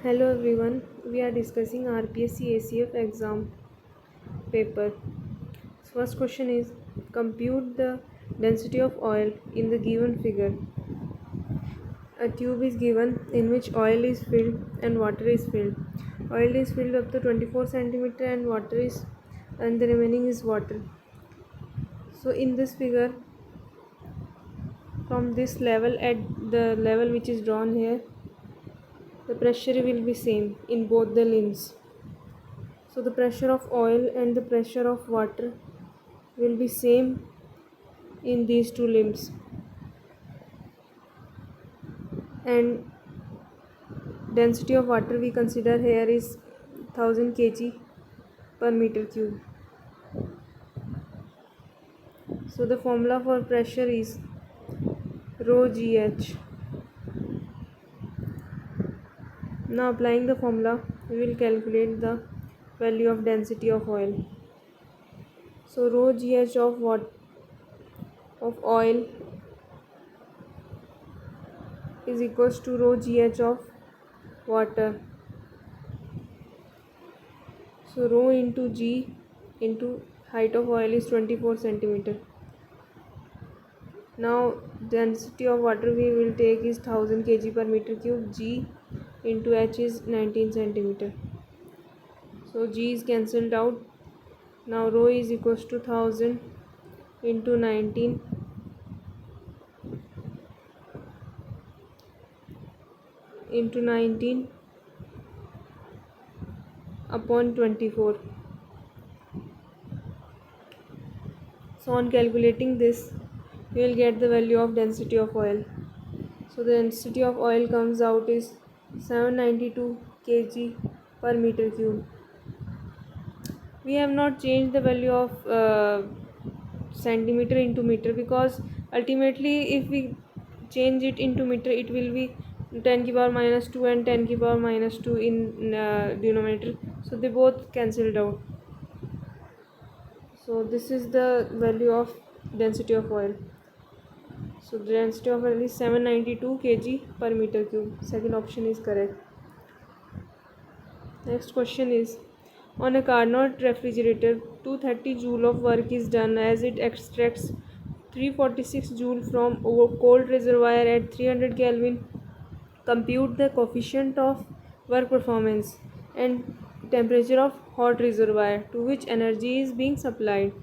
Hello everyone, we are discussing RPSC ACF exam paper. First question is compute the density of oil in the given figure. A tube is given in which oil is filled and water is filled. Oil is filled up to 24 centimeter and the remaining is water. So in this figure, from this level at the level which is drawn here, the pressure will be same in both the limbs. So the pressure of oil and the pressure of water will be same in these two limbs, and density of water we consider here is 1000 kg per meter cube. So the formula for pressure is rho gh. Now applying the formula, we will calculate the value of density of oil. So rho gh of oil is equals to rho gh of water. So rho into g into height of oil is 24 centimeter. Now density of water we will take is 1000 kg per meter cube. G into h is 19 centimeter. So g is cancelled out. Now rho is equals to 1000 into 19 into 19 upon 24. So on calculating this, we will get the value of density of oil. So the density of oil comes out is 792 kg per meter cube. We have not changed the value of centimeter into meter, because ultimately if we change it into meter, it will be 10 ki power minus 2 and 10 ki power minus 2 in denominator, so they both cancelled out. So this is the value of density of oil. So the density of oil is 792 kg per meter cube. Second option is correct. Next question is, on a Carnot refrigerator, 230 joule of work is done as it extracts 346 joule from a cold reservoir at 300 Kelvin. Compute the coefficient of work performance and temperature of hot reservoir to which energy is being supplied.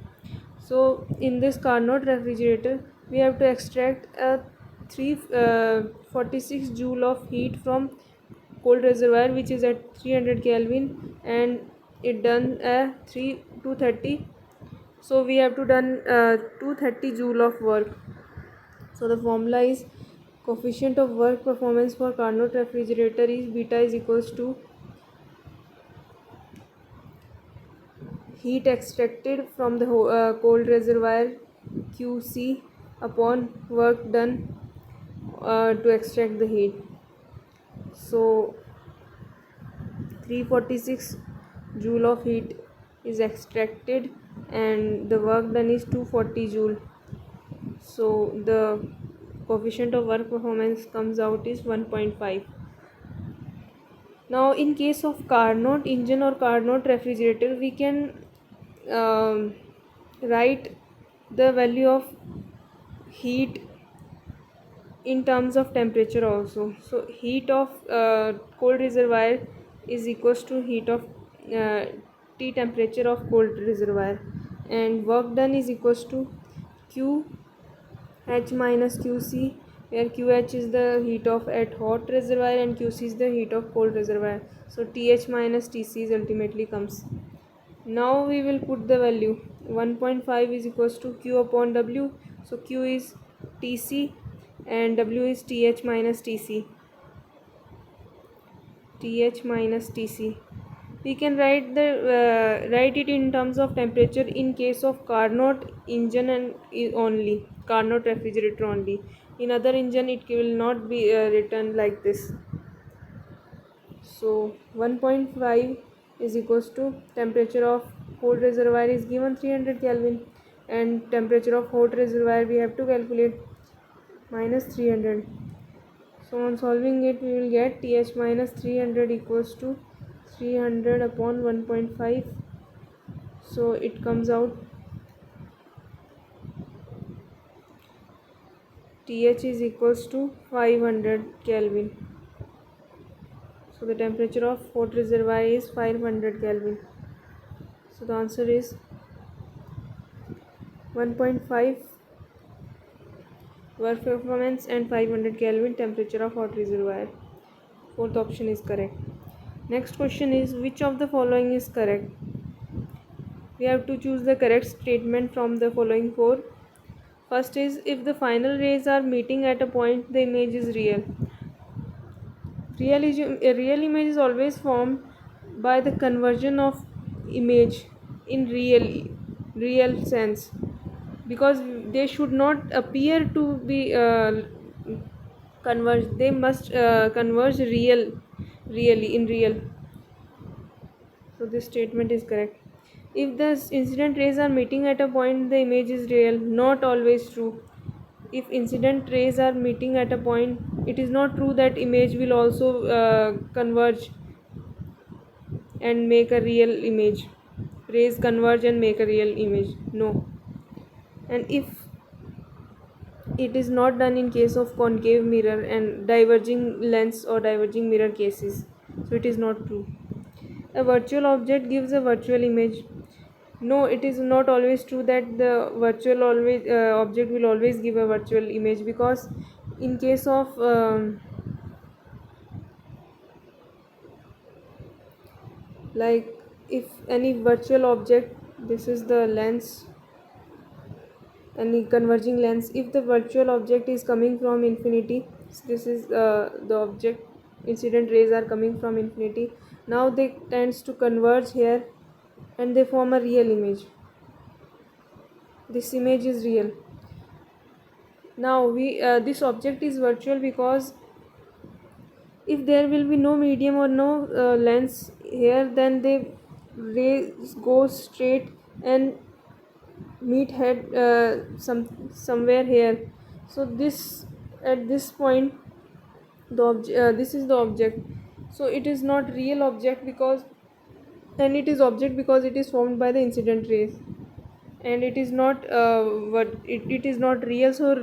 So in this Carnot refrigerator, we have to extract a 346 joule of heat from cold reservoir which is at 300 Kelvin, and it done 230. So we have to done 230 joule of work. So the formula is coefficient of work performance for Carnot refrigerator is beta is equals to heat extracted from the cold reservoir QC upon work done to extract the heat. So 346 joule of heat is extracted and the work done is 240 joule. So the coefficient of work performance comes out is 1.5. Now in case of Carnot engine or Carnot refrigerator, we can write the value of heat in terms of temperature also. So heat of cold reservoir is equals to heat of T temperature of cold reservoir, and work done is equals to QH minus QC, where QH is the heat of at hot reservoir and QC is the heat of cold reservoir. So TH minus TC is ultimately comes. Now we will put the value 1.5 is equals to Q upon W. So Q is TC and W is TH minus TC. TH minus TC. We can write it in terms of temperature in case of Carnot engine and only Carnot refrigerator only. In other engine it will not be written like this. So 1.5 is equals to temperature of cold reservoir is given 300 Kelvin, and temperature of hot reservoir we have to calculate minus 300. So on solving it, we will get th minus 300 equals to 300 upon 1.5. So it comes out th is equals to 500 Kelvin. So the temperature of hot reservoir is 500 Kelvin. So the answer is 1.5 work performance and 500 Kelvin temperature of hot reservoir. Fourth option is correct. Next question is, which of the following is correct? We have to choose the correct statement from the following four. First is, if the final rays are meeting at a point, the image is real. A real image is always formed by the conversion of image in real sense, because they should not appear to be converged. They must converge really in real. So this statement is correct. If the incident rays are meeting at a point, the image is real. Not always true. If incident rays are meeting at a point, it is not true that image will also converge and make a real image. Rays converge and make a real image. No. And if it is not done in case of concave mirror and diverging lens or diverging mirror cases, so it is not true. A virtual object gives a virtual image. No, it is not always true that the virtual object will always give a virtual image, because in case of like if any virtual object, this is the lens, any converging lens, if the virtual object is coming from infinity, this is the object, incident rays are coming from infinity, now they tends to converge here and they form a real image. This image is real. Now we this object is virtual because if there will be no medium or no lens here, then the rays go straight and meet head somewhere here. So this, at this point, this is the object. So it is not real object, because, and it is object because it is formed by the incident rays, and it is not it is not real. So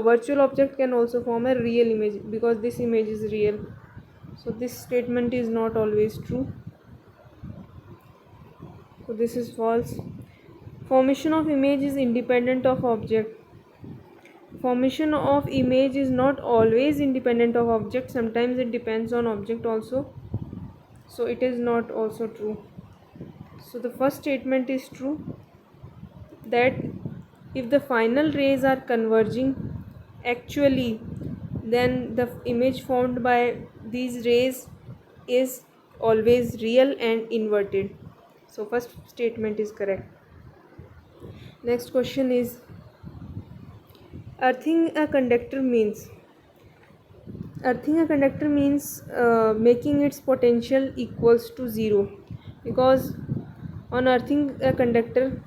virtual object can also form a real image, because this image is real. So this statement is not always true. So this is false. Formation of image is independent of object. Formation of image is not always independent of object. Sometimes it depends on object also. So it is not also true. So the first statement is true, that if the final rays are converging actually, then the image formed by these rays is always real and inverted. So first statement is correct. Next question is, earthing a conductor means making its potential equals to 0, because on earthing a conductor,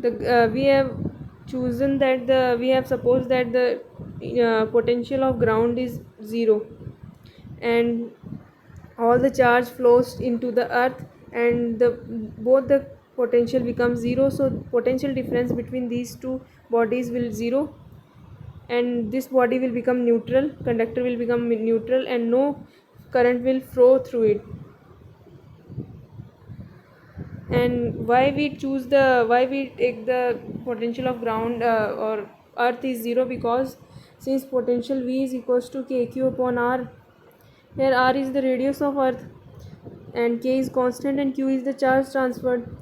we have chosen that we have supposed that the potential of ground is 0, and all the charge flows into the earth, and both the potential becomes 0. So potential difference between these two bodies will 0, and this body will become neutral, conductor will become neutral, and no current will flow through it. And why we take the potential of ground or earth is 0, because since potential V is equals to kq upon r, here r is the radius of earth and k is constant and q is the charge transferred.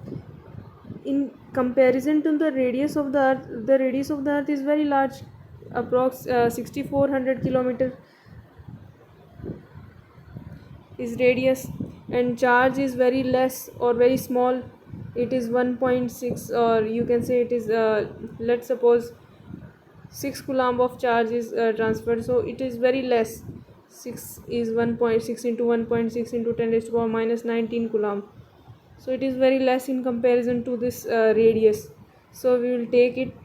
In comparison to the radius of the earth is very large, approx 6400 kilometer is radius, and charge is very less or very small. It is 1.6, or you can say it is let's suppose 6 coulomb of charge is transferred, so it is very less. 6 is 1.6 into 1.6 into 10 raised to power minus 19 coulomb, so it is very less in comparison to this radius. So we will take it,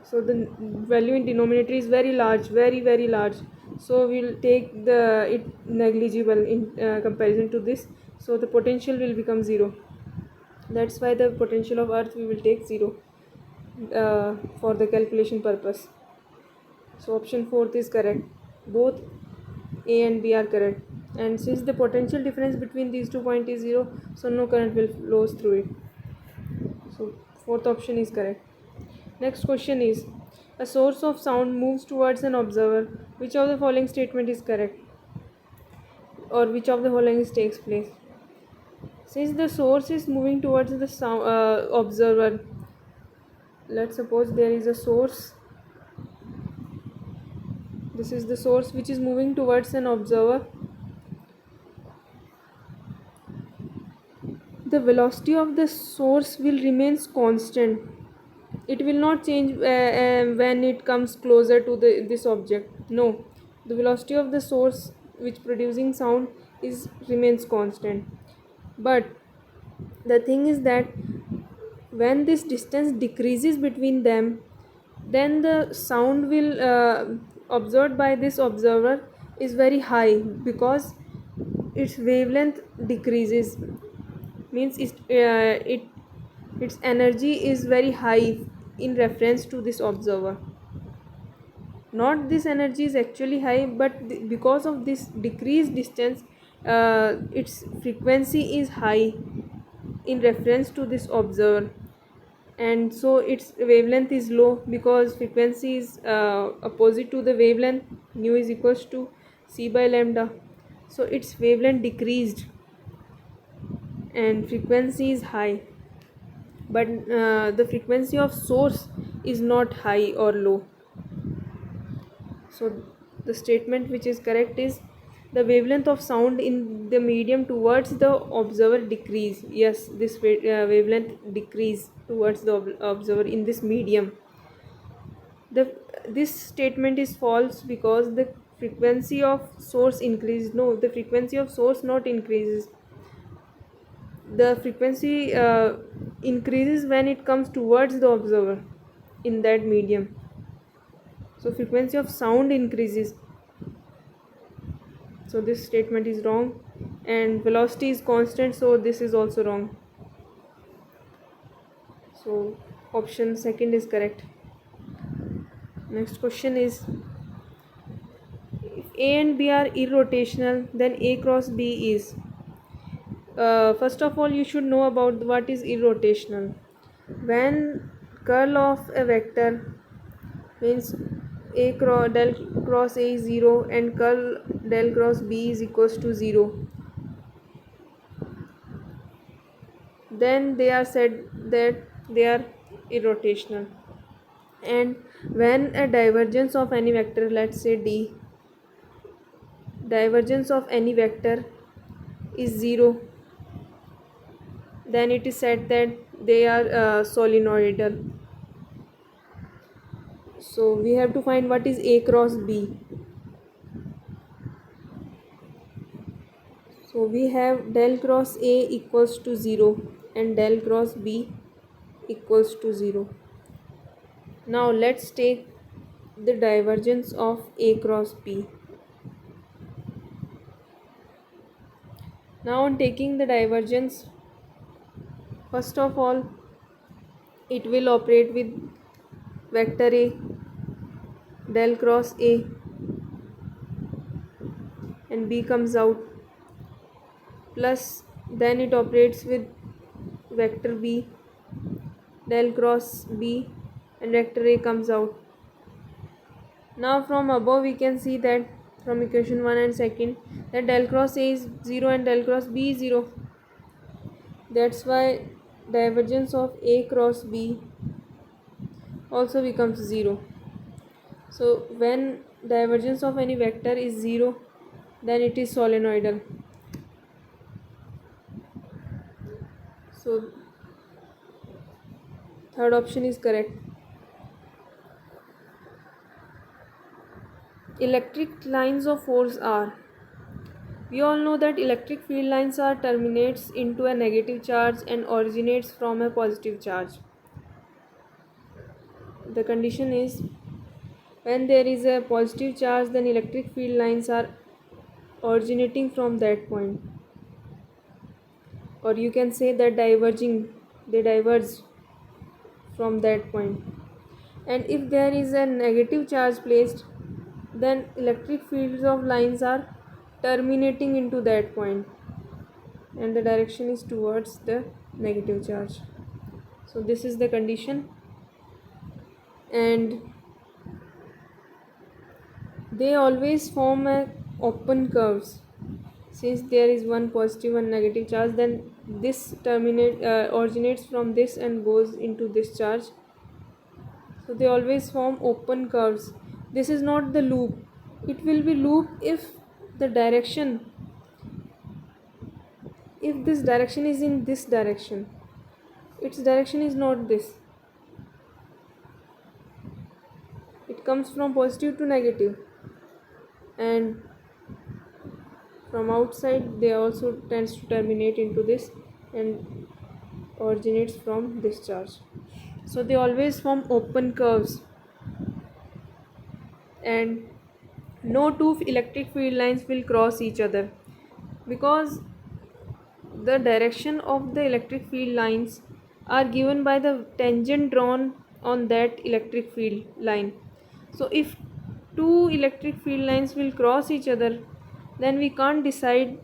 so the value in denominator is very large, very large. so we'll take the it negligible in comparison to this, so the potential will become 0. That's why the potential of earth we will take 0 for the calculation purpose. So option 4th is correct. Both A and B are correct, and since the potential difference between these 2 points is 0, so no current will flows through it. So 4th option is correct. Next question is, a source of sound moves towards an observer. Which of the following statement is correct, or which of the following takes place? Since the source is moving towards the sound observer, let's suppose there is a source. This is the source which is moving towards an observer. The velocity of the source will remains constant. It will not change when it comes closer to this object. No, the velocity of the source which producing sound is remains constant. But the thing is that when this distance decreases between them, then the sound will observed by this observer is very high, because its wavelength decreases, means its energy is very high in reference to this observer. Not this energy is actually high, but because of this decreased distance, its frequency is high in reference to this observer, and so its wavelength is low because frequency is opposite to the wavelength. Nu is equals to c by lambda, so its wavelength decreased and frequency is high, but the frequency of source is not high or low. So the statement which is correct is, the wavelength of sound in the medium towards the observer decrease. Yes, this wavelength decrease towards the observer in this medium. This statement is false because the frequency of source increases. No, the frequency of source not increases. The frequency increases when it comes towards the observer in that medium. So frequency of sound increases. So this statement is wrong, and velocity is constant, so this is also wrong. So option 2nd is correct. Next question is, if A and B are irrotational, then A cross B is. First of all, you should know about what is irrotational. When curl of a vector, means a cross del cross A is 0 and curl del cross B is equals to 0, then they are said that they are irrotational. And when a divergence of any vector, let's say D, divergence of any vector is 0, then it is said that they are solenoidal. So we have to find what is A cross B. So we have del cross A equals to 0 and del cross B equals to 0. Now let's take the divergence of A cross B. Now on taking the divergence, first of all, it will operate with vector A, del cross A, and B comes out, plus then it operates with vector B, del cross B, and vector A comes out. Now from above we can see that, from equation 1 and 2nd, that del cross A is 0 and del cross B is 0. That's why divergence of A cross B also becomes 0. So when divergence of any vector is 0, then it is solenoidal. So third option is correct. Electric lines of force are. We all know that electric field lines are terminates into a negative charge and originates from a positive charge. The condition is, When there is a positive charge, then electric field lines are originating from that point, or you can say that they diverge from that point. And if there is a negative charge placed, then electric fields of lines are terminating into that point, and the direction is towards the negative charge. So this is the condition, and they always form a open curves. Since there is one positive and negative charge, then this originates from this and goes into this charge. So they always form open curves. This is not the loop. It will be loop if the direction, if this direction is in this direction, its direction is not this. It comes from positive to negative, and from outside they also tends to terminate into this and originates from this charge. So they always form open curves, and no two electric field lines will cross each other, because the direction of the electric field lines are given by the tangent drawn on that electric field line. So if two electric field lines will cross each other, then we can't decide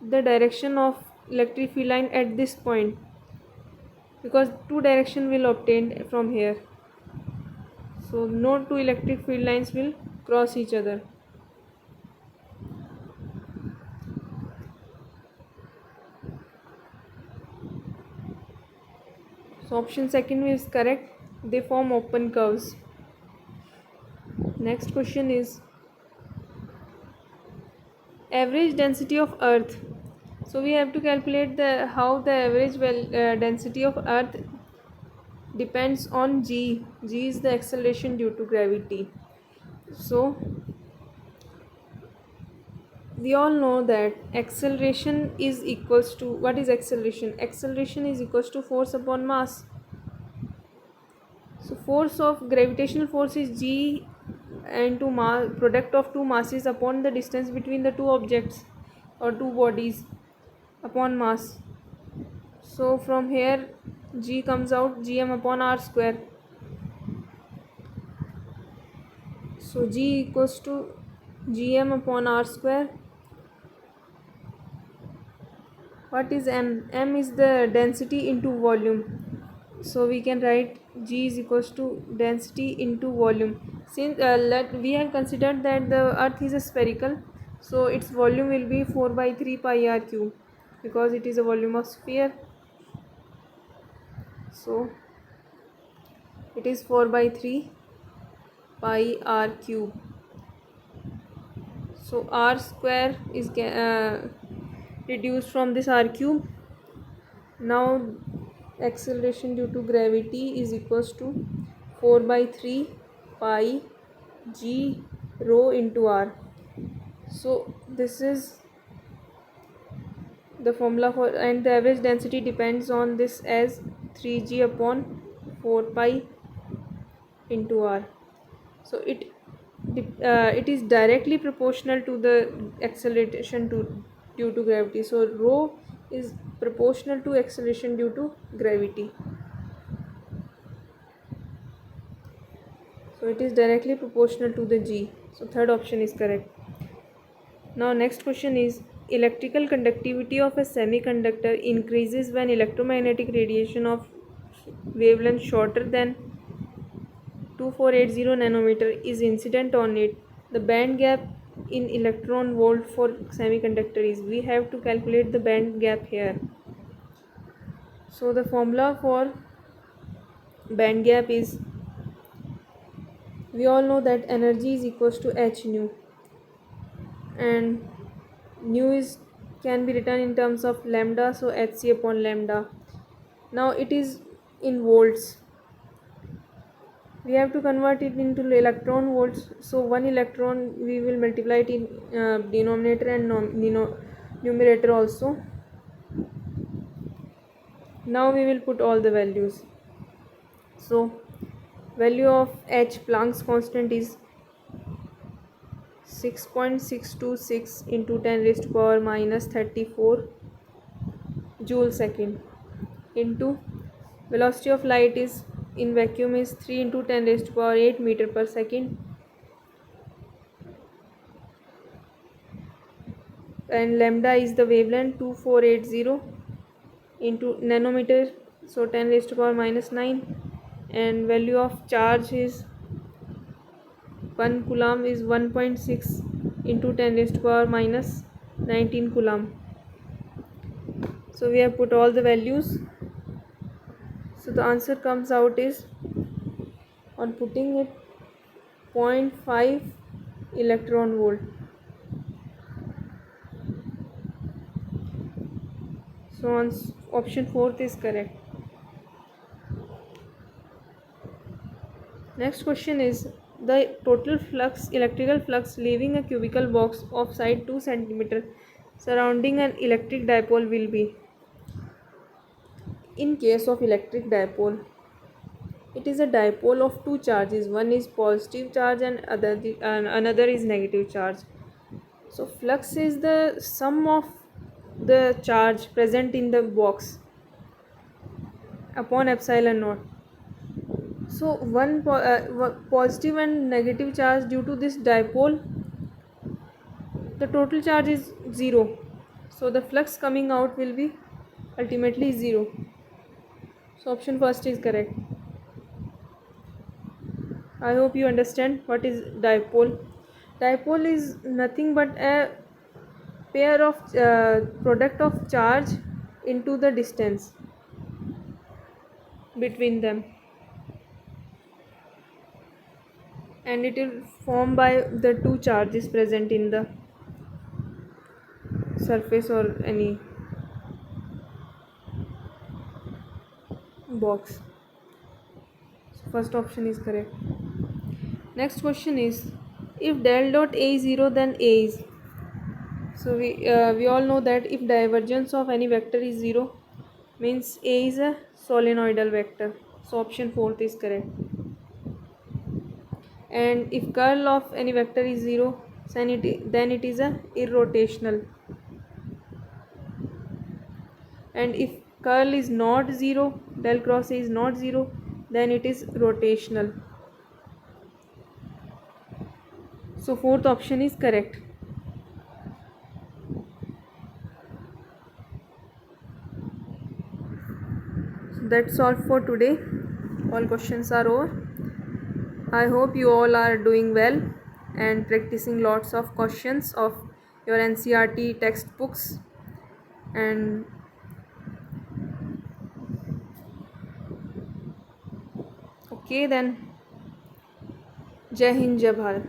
the direction of electric field line at this point, because two direction will obtain from here. So no two electric field lines will cross each other. So option second is correct. They form open curves. Next question is average density of earth. So we have to calculate how the average density of earth depends on g. G is the acceleration due to gravity. So we all know that acceleration is equals to, what is acceleration? Acceleration is equals to force upon mass. So force of gravitational force is g into product of two masses upon the distance between the two objects or two bodies upon mass. So from here g comes out gm upon r square. So g equals to gm upon r square. What is m? M is the density into volume. So we can write g is equals to density into volume. Since we have considered that the earth is a spherical, so its volume will be 4 by 3 pi r cube, because it is a volume of sphere. So it is 4 by 3 pi r cube. So r square is reduced from this r cube. Now acceleration due to gravity is equals to 4 by 3 pi g rho into r. So this is the formula for, and the average density depends on this as 3g upon 4 pi into r. So it is directly proportional to the acceleration due to gravity. So rho is proportional to acceleration due to gravity. So it is directly proportional to the g. So third option is correct. Now next question is electrical conductivity of a semiconductor increases when electromagnetic radiation of wavelength shorter than 2480 nanometer is incident on it. The band gap in electron volt for semiconductor is, we have to calculate the band gap here. So the formula for band gap is, we all know that energy is equals to h nu, and nu is can be written in terms of lambda, so hc upon lambda. Now it is in volts, we have to convert it into electron volts. So one electron we will multiply it in denominator and numerator also. Now we will put all the values. So value of h, Planck's constant, is 6.626 into 10 raised to power minus 34 joule second into velocity of light is in vacuum is 3 into 10 raised to power 8 meter per second, and lambda is the wavelength 2480 into nanometer, so 10 raised to power minus 9, and value of charge is 1 coulomb is 1.6 into 10 raised to power minus 19 coulomb. So we have put all the values. So the answer comes out is, on putting it, 0.5 electron volt. So option 4th is correct. Next question is, the total flux, electrical flux leaving a cubical box of side 2 cm surrounding an electric dipole will be. In case of electric dipole, it is a dipole of two charges. One is positive charge and another is negative charge. So flux is the sum of the charge present in the box upon epsilon naught. So one positive and negative charge due to this dipole, the total charge is 0. So the flux coming out will be ultimately 0. So option first is correct. I hope you understand what is dipole. Dipole is nothing but a pair of product of charge into the distance between them, and it is formed by the two charges present in the surface or any box. So first option is correct. Next question is, if del dot A is 0, then A is. So we all know that if divergence of any vector is 0, means A is a solenoidal vector. So option 4th is correct. And if curl of any vector is 0, then it is a irrotational. And if curl is not 0, del cross A is not 0, then it is rotational. So fourth option is correct. So that's all for today. All questions are over. I hope you all are doing well and practicing lots of questions of your NCERT textbooks. And okay then, Jai Hind, Jai Bharat.